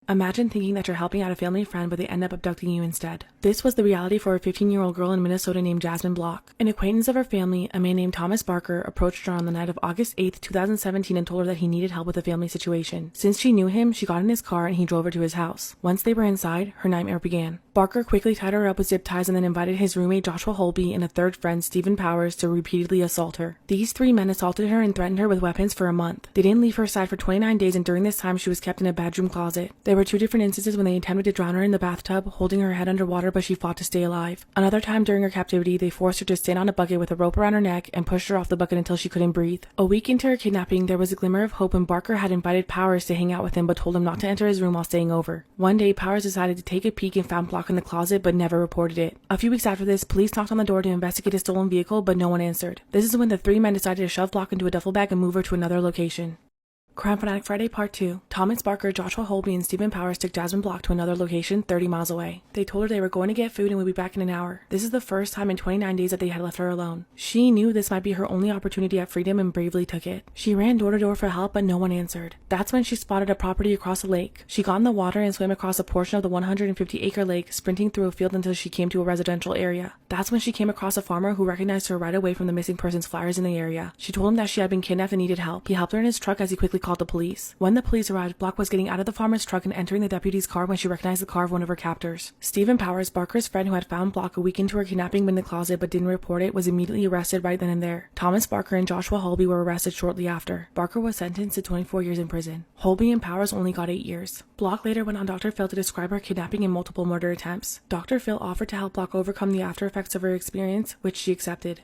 Imagine thinking that you're helping out a family friend, but they end up abducting you instead. This was the reality for a 15-year-old girl in Minnesota named Jasmine Block. An acquaintance of her family, a man named Thomas Barker, approached her on the night of August 8, 2017 and told her that he needed help with a family situation. Since she knew him, she got in his car and he drove her to his house. Once they were inside, her nightmare began. Barker quickly tied her up with zip ties and then invited his roommate Joshua Holby and a third friend, Stephen Powers, to repeatedly assault her. These three men assaulted her and threatened her with weapons for a month. They didn't leave her side for 29 days, and during this time she was kept in a bedroom closet. There were two different instances when they attempted to drown her in the bathtub, holding her head underwater, but she fought to stay alive. Another time during her captivity, they forced her to stand on a bucket with a rope around her neck and pushed her off the bucket until she couldn't breathe. A week into her kidnapping, there was a glimmer of hope when Barker had invited Powers to hang out with him but told him not to enter his room while staying over. One day, Powers decided to take a peek and found Block in the closet but never reported it. A few weeks after this, police knocked on the door to investigate a stolen vehicle, but no one answered. This is when the three men decided to shove Block into a duffel bag and move her to another location. Crime Fanatic Friday Part 2. Thomas Barker, Joshua Holby, and Stephen Powers took Jasmine Block to another location 30 miles away. They told her they were going to get food and would be back in an hour. This is the first time in 29 days that they had left her alone. She knew this might be her only opportunity at freedom and bravely took it. She ran door to door for help, but no one answered. That's when she spotted a property across a lake. She got in the water and swam across a portion of the 150-acre lake, sprinting through a field until she came to a residential area. That's when she came across a farmer who recognized her right away from the missing persons flyers in the area. She told him that she had been kidnapped and needed help. He helped her in his truck as he quickly called the police. When the police arrived, Block was getting out of the farmer's truck and entering the deputy's car when she recognized the car of one of her captors. Stephen Powers, Barker's friend who had found Block a week into her kidnapping in the closet but didn't report it, was immediately arrested right then and there. Thomas Barker and Joshua Holby were arrested shortly after. Barker was sentenced to 24 years in prison. Holby and Powers only got 8 years. Block later went on Dr. Phil to describe her kidnapping and multiple murder attempts. Dr. Phil offered to help Block overcome the after effects of her experience, which she accepted.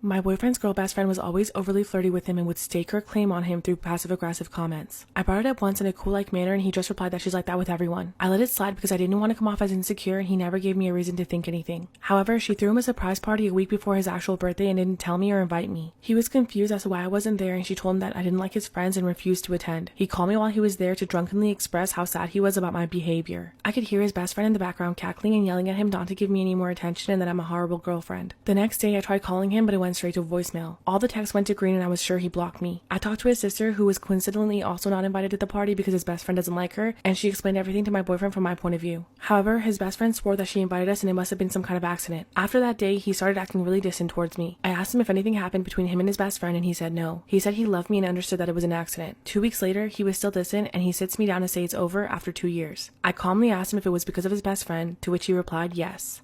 My boyfriend's girl best friend was always overly flirty with him and would stake her claim on him through passive-aggressive comments. I brought it up once in a cool-like manner and he just replied that she's like that with everyone. I let it slide because I didn't want to come off as insecure and he never gave me a reason to think anything. However, she threw him a surprise party a week before his actual birthday and didn't tell me or invite me. He was confused as to why I wasn't there and she told him that I didn't like his friends and refused to attend. He called me while he was there to drunkenly express how sad he was about my behavior. I could hear his best friend in the background cackling and yelling at him not to give me any more attention and that I'm a horrible girlfriend. The next day I tried calling him but it went straight to voicemail. All the texts went to green and I was sure he blocked me. I talked to his sister, who was coincidentally also not invited to the party because his best friend doesn't like her, and she explained everything to my boyfriend from my point of view. However, his best friend swore that she invited us and it must have been some kind of accident. After that day, he started acting really distant towards me. I asked him if anything happened between him and his best friend and he said no. He said he loved me and understood that it was an accident. 2 weeks later, he was still distant and he sits me down to say it's over after 2 years. I calmly asked him if it was because of his best friend, to which he replied yes.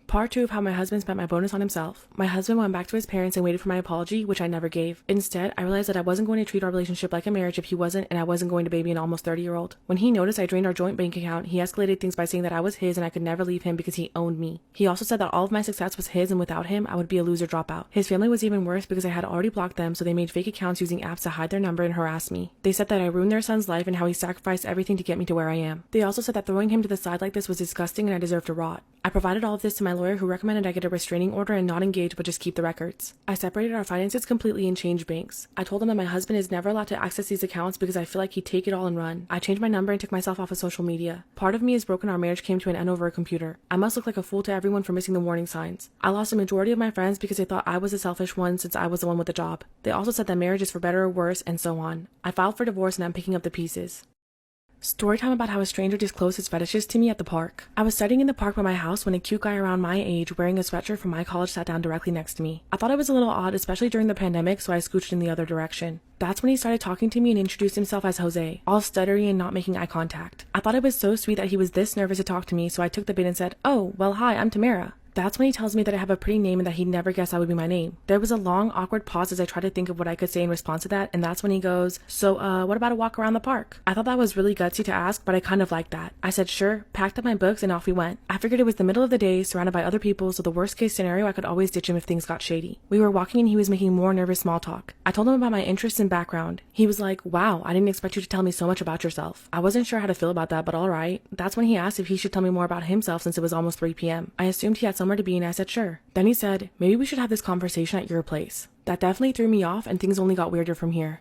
Part 2 of how my husband spent my bonus on himself. My husband went back to his parents and waited for my apology, which I never gave. Instead, I realized that I wasn't going to treat our relationship like a marriage if he wasn't, and I wasn't going to baby an almost 30-year-old. When he noticed I drained our joint bank account, he escalated things by saying that I was his and I could never leave him because he owned me. He also said that all of my success was his and without him, I would be a loser dropout. His family was even worse because I had already blocked them, so they made fake accounts using apps to hide their number and harass me. They said that I ruined their son's life and how he sacrificed everything to get me to where I am. They also said that throwing him to the side like this was disgusting and I deserved to rot. I provided all of this to my lawyer, who recommended I get a restraining order and not engage but just keep the records. I separated our finances completely and changed banks. I told him that my husband is never allowed to access these accounts because I feel like he'd take it all and run. I changed my number and took myself off of social media. Part of me is broken our marriage came to an end over a computer. I must look like a fool to everyone for missing the warning signs. I lost a majority of my friends because they thought I was the selfish one since I was the one with the job. They also said that marriage is for better or worse and so on. I filed for divorce and I'm picking up the pieces. Storytime about how a stranger disclosed his fetishes to me at the park. I was studying in the park by my house when a cute guy around my age wearing a sweatshirt from my college sat down directly next to me. I thought it was a little odd, especially during the pandemic, so I scooched in the other direction. That's when he started talking to me and introduced himself as Jose, all stuttery and not making eye contact. I thought it was so sweet that he was this nervous to talk to me, so I took the bait and said, "Oh, well hi, I'm Tamara." That's when he tells me that I have a pretty name and that he'd never guessed that would be my name. There was a long, awkward pause as I tried to think of what I could say in response to that, and that's when he goes, "So, what about a walk around the park?" I thought that was really gutsy to ask, but I kind of liked that. I said sure, packed up my books, and off we went. I figured it was the middle of the day, surrounded by other people, so the worst case scenario I could always ditch him if things got shady. We were walking and he was making more nervous small talk. I told him about my interests and background. He was like, "Wow, I didn't expect you to tell me so much about yourself." I wasn't sure how to feel about that, but alright. That's when he asked if he should tell me more about himself since it was almost 3 p.m. I assumed he had somewhere to be and I said sure. Then he said, "Maybe we should have this conversation at your place." That definitely threw me off and things only got weirder from here.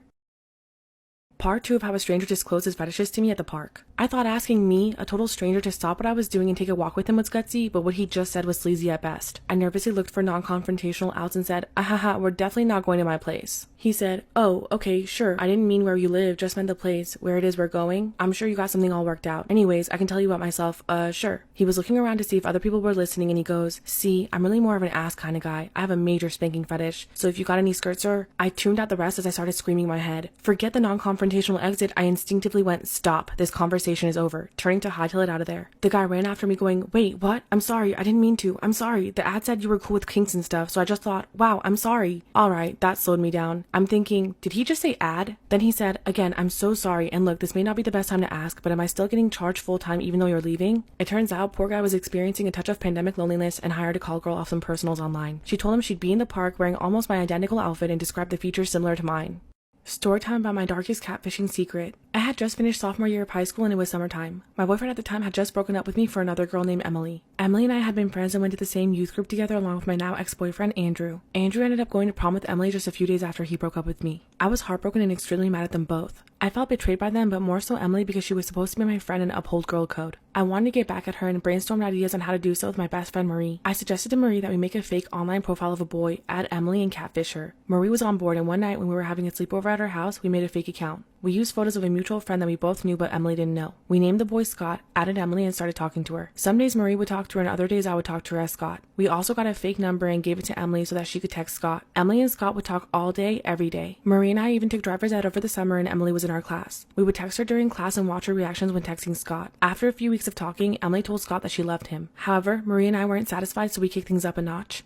Part 2 of how a stranger disclosed his fetishes to me at the park. I thought asking me, a total stranger, to stop what I was doing and take a walk with him was gutsy, but what he just said was sleazy at best. I nervously looked for non-confrontational outs and said, ahaha, we're definitely not going to my place. He said, oh, okay, sure. I didn't mean where you live, just meant the place, where it is we're going. I'm sure you got something all worked out. Anyways, I can tell you about myself. Sure. He was looking around to see if other people were listening and he goes, see, I'm really more of an ass kind of guy. I have a major spanking fetish. So if you got any skirts, sir? I tuned out the rest as I started screaming in my head. Forget the non-confrontational exit. I instinctively went, stop. This conversation is over. Turning to hightail it out of there. The guy ran after me going, wait, what? I'm sorry. I didn't mean to. I'm sorry. The ad said you were cool with kinks and stuff, so I just thought, wow, I'm sorry. Alright, that slowed me down. I'm thinking, did he just say ad? Then he said, again, I'm so sorry, and look, this may not be the best time to ask, but am I still getting charged full-time even though you're leaving? It turns out, poor guy was experiencing a touch of pandemic loneliness and hired a call girl off some personals online. She told him she'd be in the park wearing almost my identical outfit and described the features similar to mine. Storytime about my darkest catfishing secret. I had just finished sophomore year of high school and it was summertime. My boyfriend at the time had just broken up with me for another girl named Emily. Emily and I had been friends and went to the same youth group together along with my now ex-boyfriend Andrew. Andrew ended up going to prom with Emily just a few days after he broke up with me. I was heartbroken and extremely mad at them both. I felt betrayed by them, but more so Emily because she was supposed to be my friend and uphold girl code. I wanted to get back at her and brainstormed ideas on how to do so with my best friend Marie. I suggested to Marie that we make a fake online profile of a boy, add Emily, and catfish her. Marie was on board, and one night when we were having a sleepover at her house, we made a fake account. We used photos of a mutual friend that we both knew but Emily didn't know. We named the boy Scott, added Emily, and started talking to her. Some days Marie would talk to her and other days I would talk to her as Scott. We also got a fake number and gave it to Emily so that she could text Scott. Emily and Scott would talk all day, every day. Marie and I even took driver's ed over the summer and Emily was in our class. We would text her during class and watch her reactions when texting Scott. After a few weeks of talking, Emily told Scott that she loved him. However, Marie and I weren't satisfied, so we kicked things up a notch.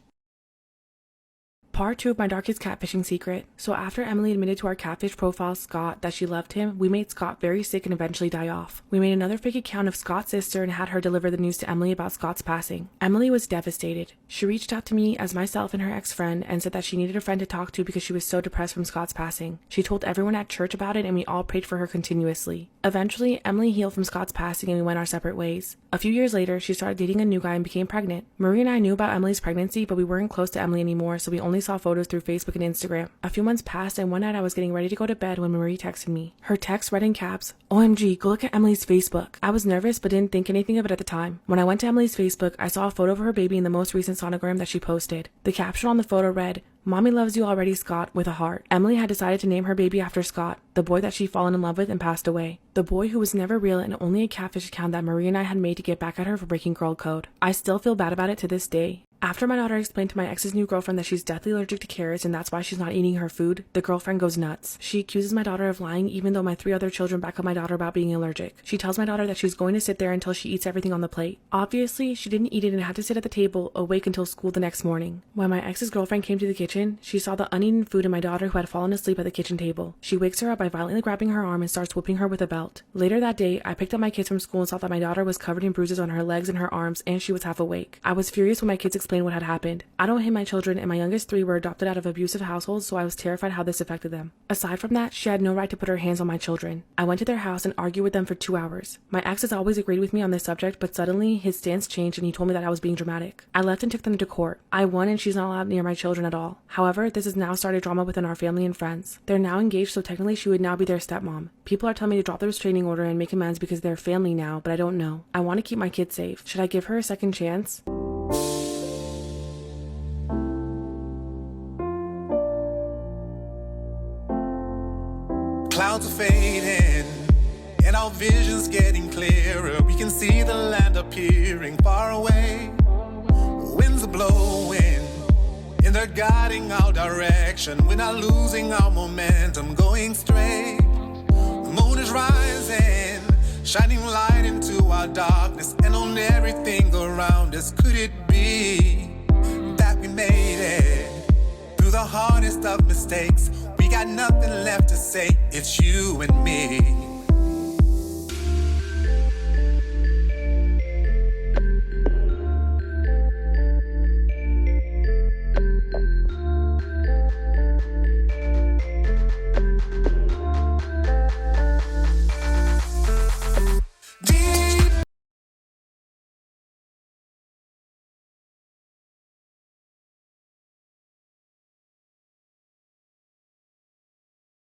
Part 2 of my darkest catfishing secret. So after Emily admitted to our catfish profile, Scott, that she loved him, we made Scott very sick and eventually die off. We made another fake account of Scott's sister and had her deliver the news to Emily about Scott's passing. Emily was devastated. She reached out to me as myself and her ex-friend and said that she needed a friend to talk to because she was so depressed from Scott's passing. She told everyone at church about it and we all prayed for her continuously. Eventually, Emily healed from Scott's passing and we went our separate ways. A few years later, she started dating a new guy and became pregnant. Marie and I knew about Emily's pregnancy, but we weren't close to Emily anymore, so we only saw photos through Facebook and Instagram. A few months passed and one night I was getting ready to go to bed when Marie texted me. Her text read in caps, OMG, go look at Emily's Facebook. I was nervous but didn't think anything of it at the time. When I went to Emily's Facebook, I saw a photo of her baby in the most recent sonogram that she posted. The caption on the photo read, Mommy loves you already, Scott, with a heart. Emily had decided to name her baby after Scott, the boy that she'd fallen in love with and passed away. The boy who was never real and only a catfish account that Marie and I had made to get back at her for breaking girl code. I still feel bad about it to this day. After my daughter explained to my ex's new girlfriend that she's deathly allergic to carrots and that's why she's not eating her food, the girlfriend goes nuts. She accuses my daughter of lying even though my 3 other children back up my daughter about being allergic. She tells my daughter that she's going to sit there until she eats everything on the plate. Obviously, she didn't eat it and had to sit at the table, awake until school the next morning. When my ex's girlfriend came to the kitchen, she saw the uneaten food and my daughter who had fallen asleep at the kitchen table. She wakes her up by violently grabbing her arm and starts whipping her with a belt. Later that day, I picked up my kids from school and saw that my daughter was covered in bruises on her legs and her arms and she was half awake. I was furious when my kids explained what had happened. I don't hate my children and my youngest 3 were adopted out of abusive households, so I was terrified how this affected them. Aside from that, she had no right to put her hands on my children. I went to their house and argued with them for 2 hours. My ex has always agreed with me on this subject, but suddenly his stance changed and he told me that I was being dramatic. I left and took them to court. I won and she's not allowed near my children at all. However, this has now started drama within our family and friends. They're now engaged, so technically she would now be their stepmom. People are telling me to drop the restraining order and make amends because they're family now, but I don't know. I want to keep my kids safe. Should I give her a second chance? Clouds are fading, and our vision's getting clearer. We can see the land appearing far away. Winds are blowing, and they're guiding our direction. We're not losing our momentum, going straight. The moon is rising, shining light into our darkness, and on everything around us. Could it be that we made it through the hardest of mistakes? We got nothing left to say, it's you and me.